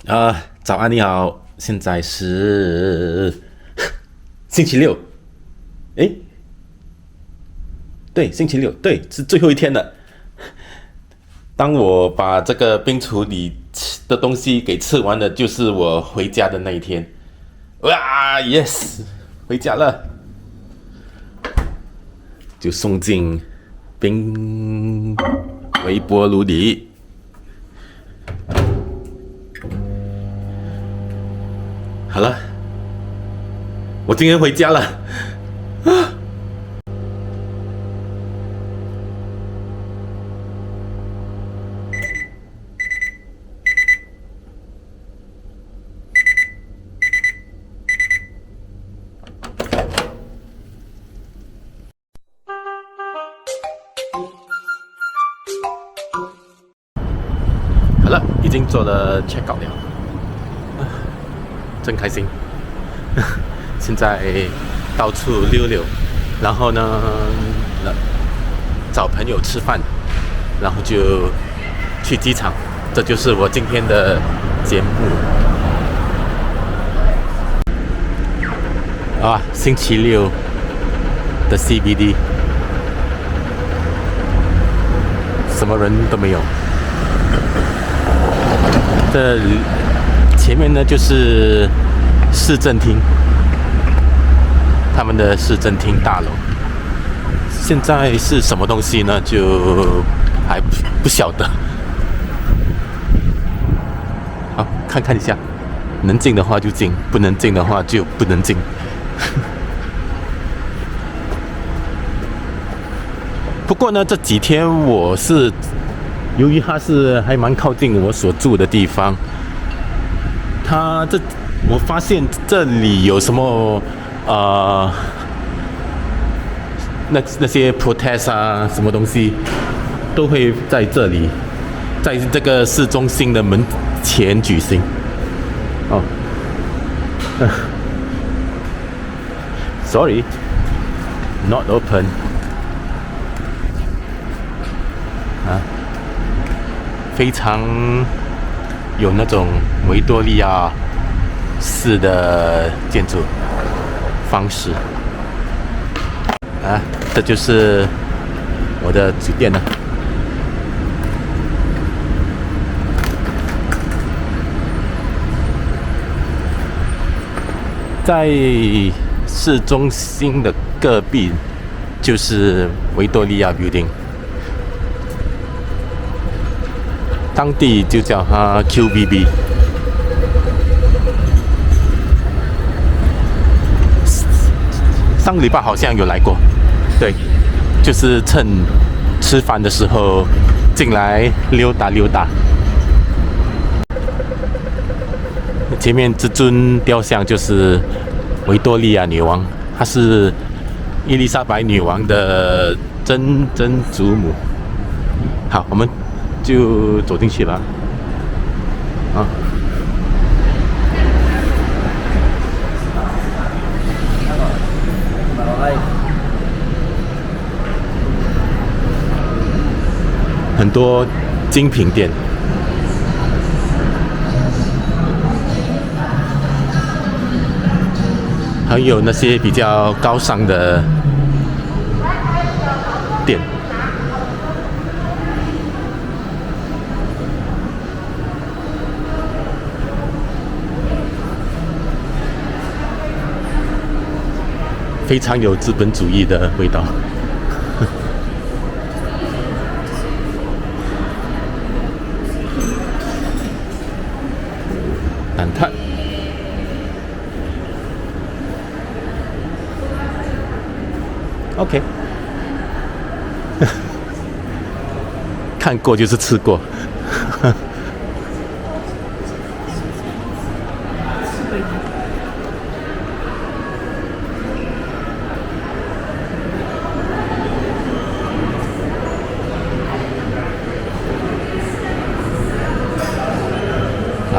早安，你好，现在是星期六，诶，对，星期六，对，是最后一天了。当我把这个冰橱里吃的东西给吃完了，就是我回家的那一天。哇，yes，回家了，就送进冰微波炉里。好了，我今天回家了。好了，已经做了 check out 了，真开心。现在到处溜溜，然后呢，找朋友吃饭，然后就去机场。这就是我今天的节目啊，星期六的 CBD， 什么人都没有。这前面呢就是市政厅，他们的市政厅大楼。现在是什么东西呢？就还不晓得。好，看看一下，能进的话就进，不能进的话就不能进。不过呢，这几天由于它是还蛮靠近我所住的地方，我发现这里有什么那些 protest 啊，什么东西都会在这里，在这个市中心的门前举行。哦，sorry, not open。非常有那种维多利亚式的建筑方式啊，这就是我的酒店了。在市中心的隔壁就是维多利亚 Building。当地就叫它 QBB。上个礼拜好像有来过，对，就是趁吃饭的时候进来溜达溜达。前面这尊雕像就是维多利亚女王，她是伊丽莎白女王的曾祖母。好，我们就走进去了啊！很多精品店，还有那些比较高尚的店。非常有资本主义的味道。蛋挞。OK。看过就是吃过。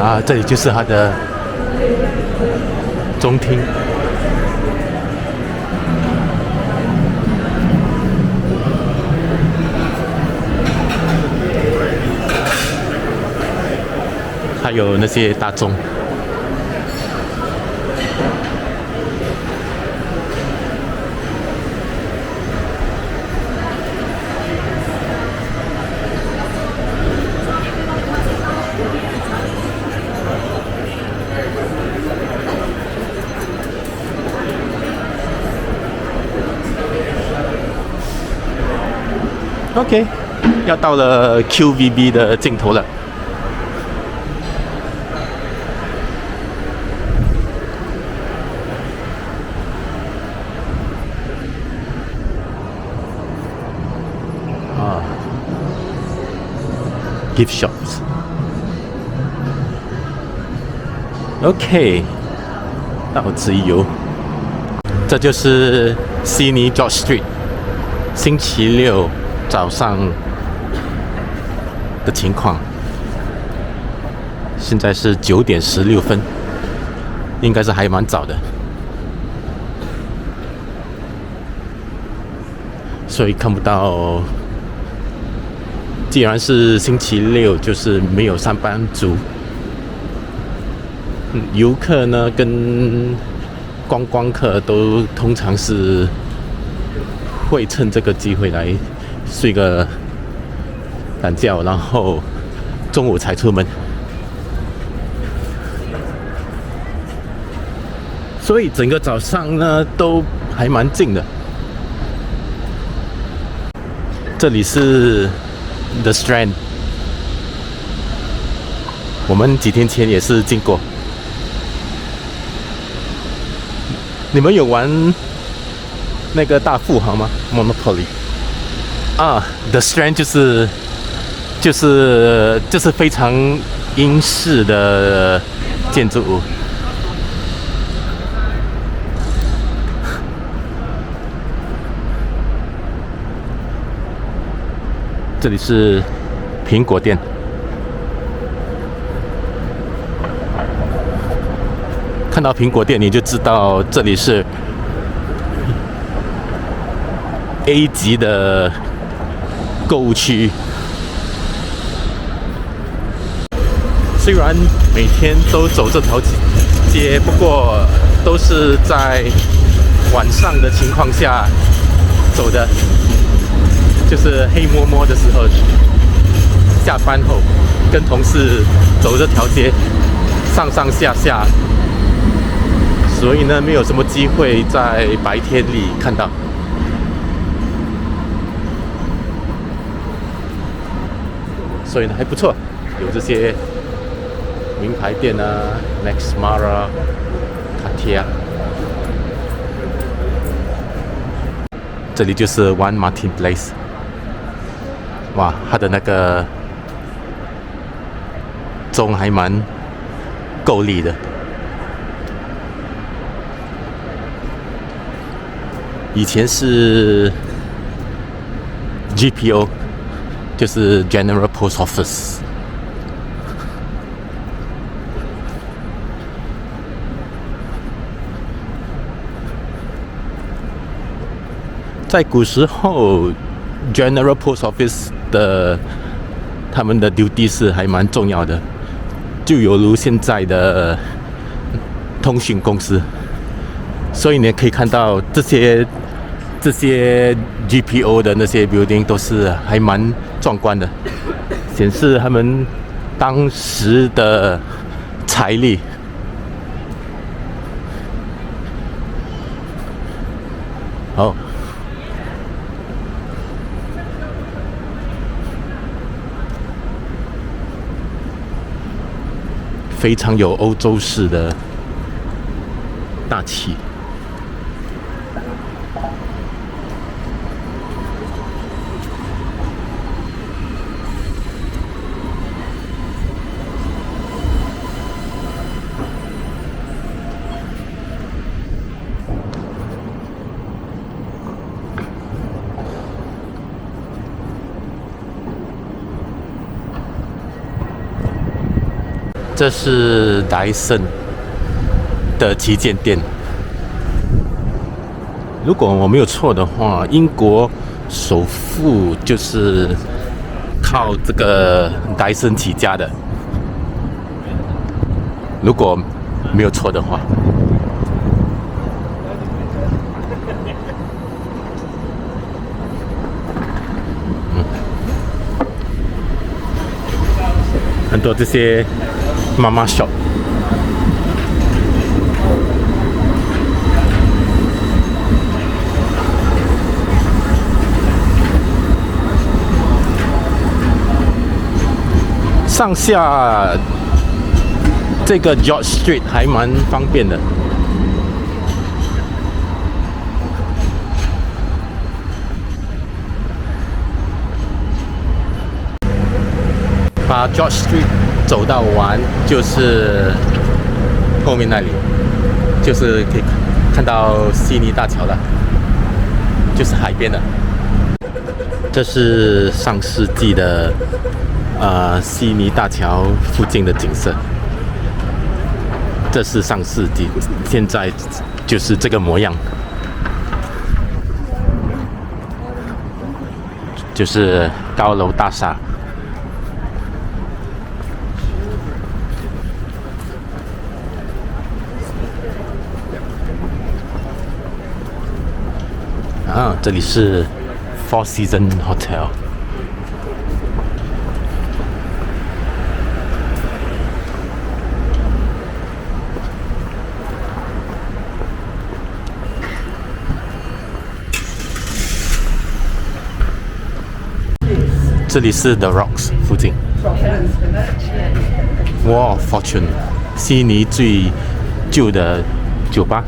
啊，这里就是它的中厅。还有那些大众。OK， 要到了 QVB 的尽头了。啊 ，gift shops。OK， 到此一游。这就是 Sydney George Street， 星期六早上的情况，现在是9点16分，应该是还蛮早的，所以看不到。既然是星期六，就是没有上班族，游客呢跟观光客都通常是会趁这个机会来睡个懒觉，然后中午才出门，所以整个早上呢都还蛮静的。这里是 The Strand， 我们几天前也是经过。你们有玩那个大富豪吗 ？Monopoly 啊 ，The Strand 就是非常英式的建筑物。这里是苹果店，看到苹果店你就知道这里是 A 级的购物区。虽然每天都走这条街，不过都是在晚上的情况下走的，就是黑摸摸的时候，下班后跟同事走这条街，上上下下，所以呢，没有什么机会在白天里看到。所以呢，还不错，有这些名牌店啊 ，Max Mara、Cartier。这里就是 One Martin Place。哇，它的那个钟还蛮够力的。以前是 GPO， 就是 General Post Office。在古时候 ，General Post Office 的他们的 duty 是还蛮重要的，就犹如现在的通讯公司。所以你可以看到这些 GPO 的那些 building 都是还蛮壮观的，显示他们当时的财力。好。非常有欧洲式的大气。这是戴森的旗舰店。如果我没有错的话，英国首富就是靠这个戴森起家的。如果没有错的话。很多这些妈妈 shop。上下这个 George Street 还蛮方便的。把 George Street 走到完，就是后面那里，就是可以看到悉尼大桥了，就是海边的。这是上世纪的悉尼大桥附近的景色。这是上世纪，现在就是这个模样，就是高楼大厦。这里是 Four Seasons Hotel。这里是 The Rocks 附近。哇 ，Fortune， 悉尼最旧的酒吧。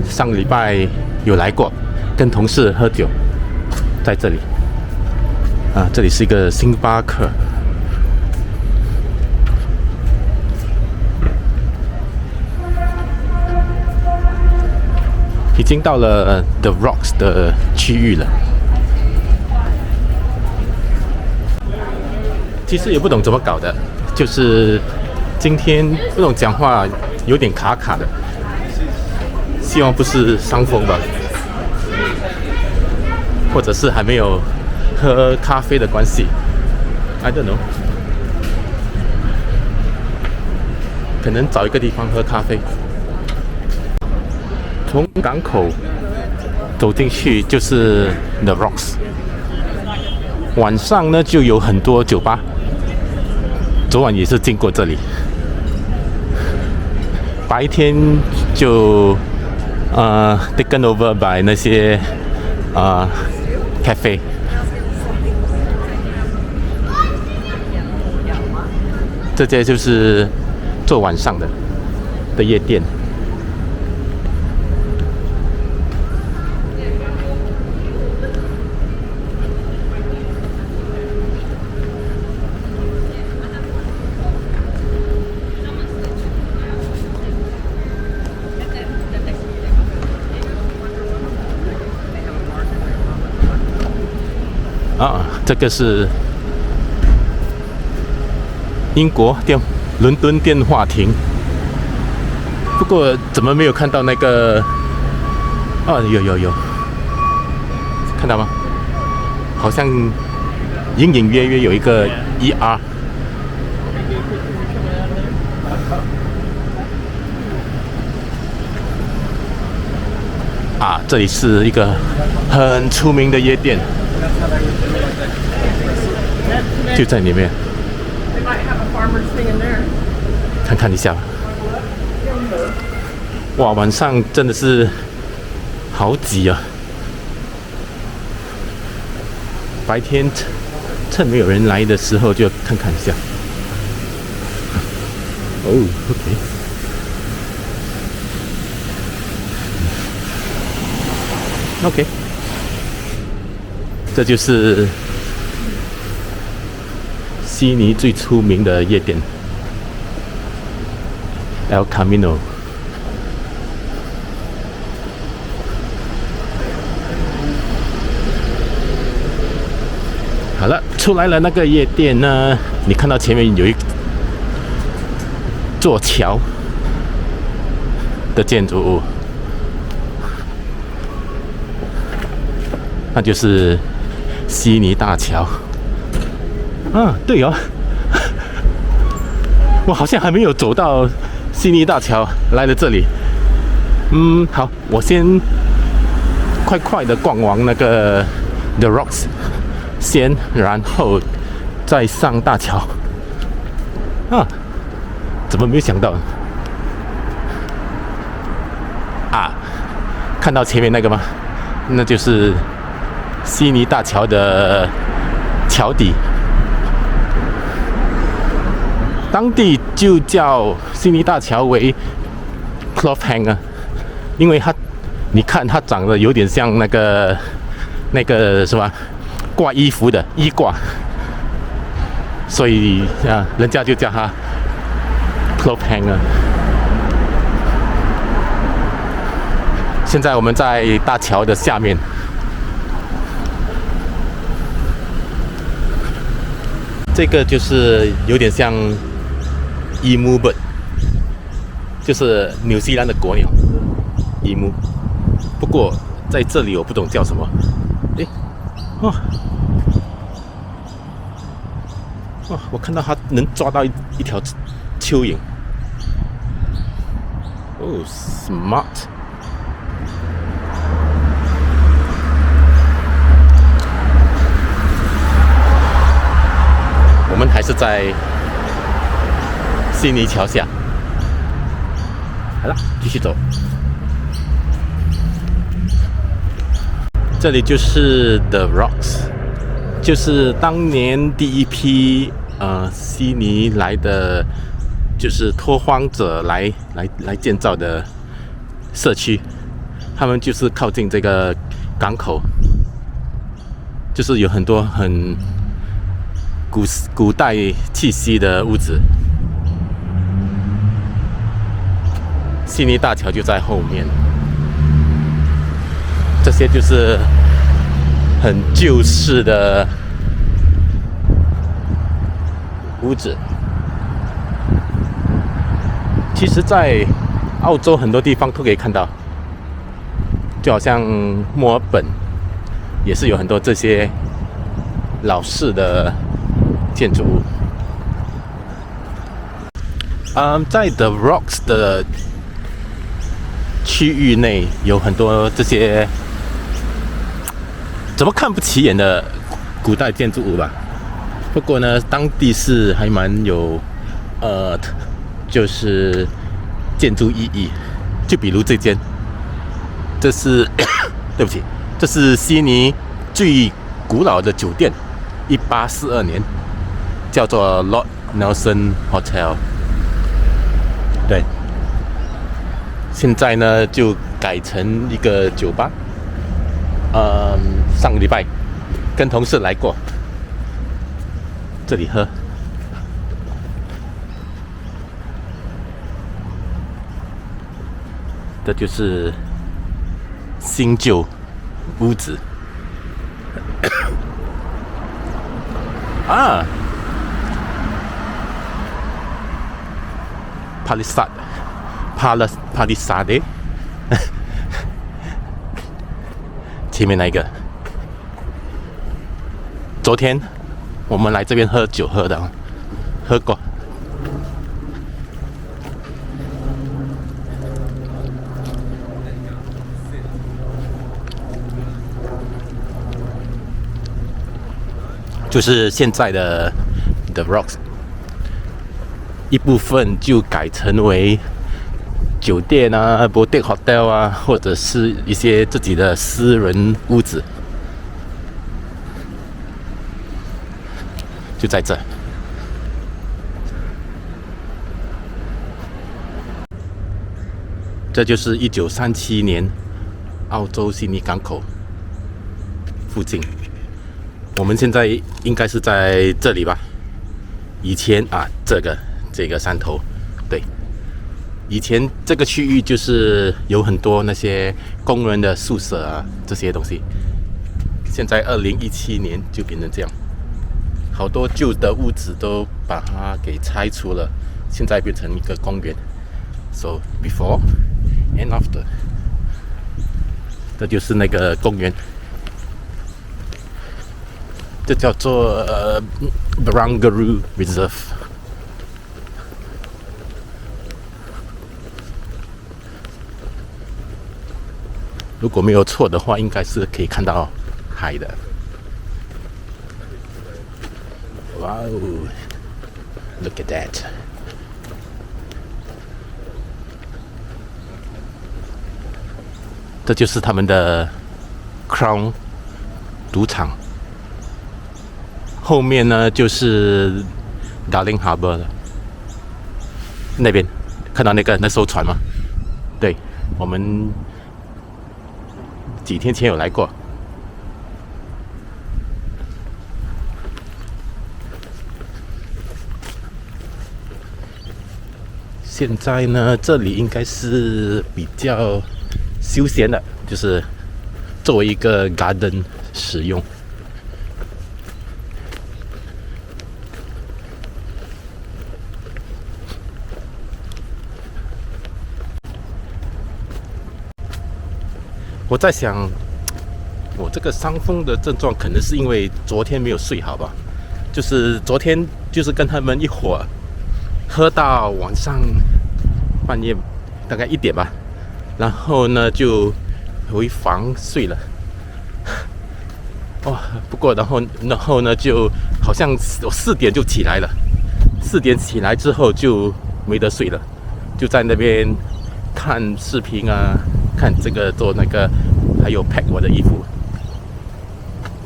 上个礼拜有来过，跟同事喝酒，在这里。这里是一个星巴克。已经到了The Rocks 的区域了。其实也不懂怎么搞的，就是今天不懂讲话有点卡卡的，希望不是伤风吧，或者是还没有喝咖啡的关系 ，I don't know， 可能找一个地方喝咖啡。从港口走进去就是 The Rocks， 晚上呢就有很多酒吧。昨晚也是经过这里，白天就taken over by 那些cafe。这些就是做晚上的夜店。这个是英国伦敦电话亭，不过怎么没有看到那个？有，看到吗？好像隐隐约约有一个 ER。这里是一个很出名的夜店。就在里面，看看一下。哇，晚上真的是好挤啊！白天趁没有人来的时候就看看一下。OK， 这就是悉尼最出名的夜店 El Camino。好了，出来了那个夜店呢，你看到前面有一座桥的建筑物，那就是悉尼大桥。对哦，我好像还没有走到悉尼大桥，来了这里。好，我先快的逛完那个 The Rocks 先，然后再上大桥。怎么没有想到看到前面那个吗？那就是悉尼大桥的桥底。当地就叫悉尼大桥为 cloth hanger， 因为你看它长得有点像那个什么挂衣服的衣挂，所以人家就叫它 cloth hanger。现在我们在大桥的下面。这个就是有点像 emu bird， 就是纽西兰的国鸟 emu。不过在这里我不懂叫什么。我看到它能抓到一条蚯蚓。smart。我们还是在悉尼桥下。好了，继续走。这里就是 The Rocks， 就是当年第一批悉尼来的，就是拓荒者来建造的社区。他们就是靠近这个港口，就是有很多很古代气息的屋子。悉尼大桥就在后面，这些就是很旧式的屋子。其实在澳洲很多地方都可以看到，就好像墨尔本也是有很多这些老式的建筑物。在 The Rocks 的区域内有很多这些怎么看不起眼的古代建筑物吧。不过呢，当地是还蛮有就是建筑意义。就比如这间，这是对不起，这是悉尼最古老的酒店，1842年，叫做 Lord Nelson Hotel。对，现在呢就改成一个酒吧。上个礼拜跟同事来过，这里喝。这就是新旧屋子。Palisade， 前面那一个，昨天我们来这边喝酒喝过。就是现在的 The Rocks， 一部分就改成为酒店啊、boutique hotel 啊，或者是一些自己的私人屋子，就在这。这就是1937年澳洲悉尼港口附近。我们现在应该是在这里吧？以前这个山头，对，以前这个区域就是有很多那些工人的宿舍啊，这些东西。现在2017年就变成这样，好多旧的屋子都把它给拆除了，现在变成一个公园。So before and after， 这就是那个公园。这叫做Barangaroo Reserve。如果没有错的话，应该是可以看到海的。哇哦 ，Look at that！ 这就是他们的 Crown 赌场。后面呢就是 Darling Harbour 了。那边看到那艘船吗？对，我们几天前有来过。现在呢，这里应该是比较休闲的，就是作为一个 garden 使用。我在想，我这个伤风的症状可能是因为昨天没有睡好吧？就是昨天就是跟他们一伙喝到晚上半夜大概1点吧，然后呢就回房睡了。哇！不过然后呢就好像我4点就起来了，4点起来之后就没得睡了，就在那边看视频啊，看这个做那个，还有 pack 我的衣服，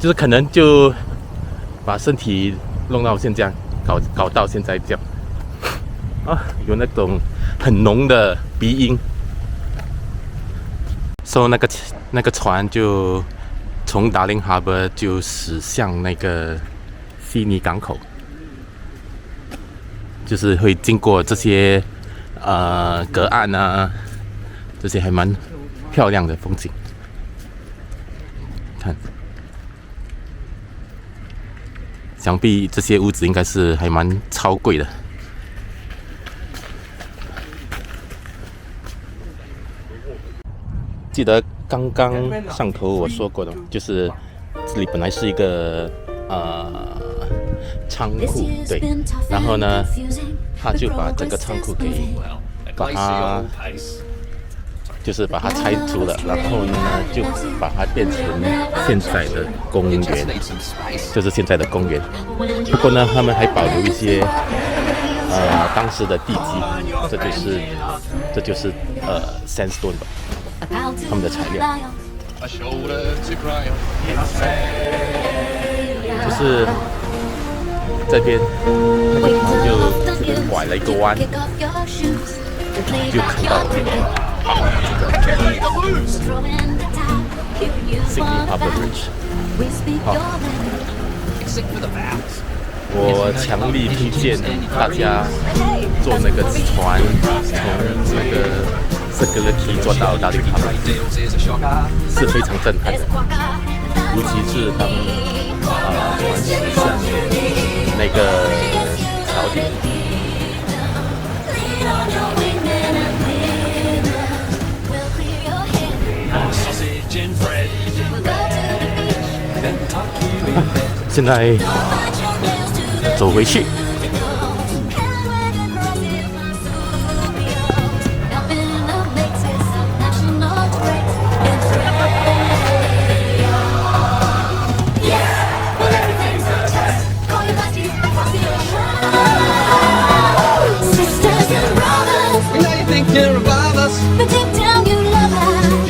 就是可能就把身体弄到现在，搞到现在这样啊，有那种很浓的鼻音。所以那个船就从 Darling Harbour 就驶向那个悉尼港口，就是会经过这些隔岸啊，这些还蛮漂亮的风景。看，想必这些屋子应该是还蛮超贵的。记得刚刚上头我说过的，就是这里本来是一个仓库，对，然后呢，他就把整个仓库给把它拆除了，然后呢就把它变成现在的公园，就是现在的公园。不过呢，他们还保留一些当时的地基，这就是 sandstone 吧，他们的材料。就是这边那个船就这边拐了一个弯，就看到这个。Sydney Harbour Bridge。好，我强力推荐大家坐那个船，从那个 Circular 坐到 Darling Harbour， 是非常震撼的，尤其是他们船驶向那个桥顶。现在走回去。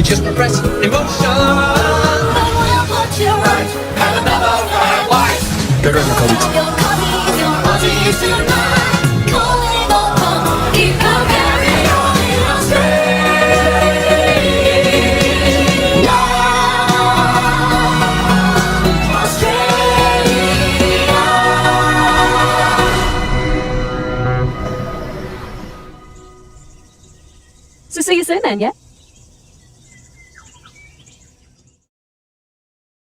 Just repress emotion. But we'll put you right. Have another right life. Your colleagues, your bodies tonight. Calling all come, keep on carry on in Australia. Australia. So see you soon then, yeah?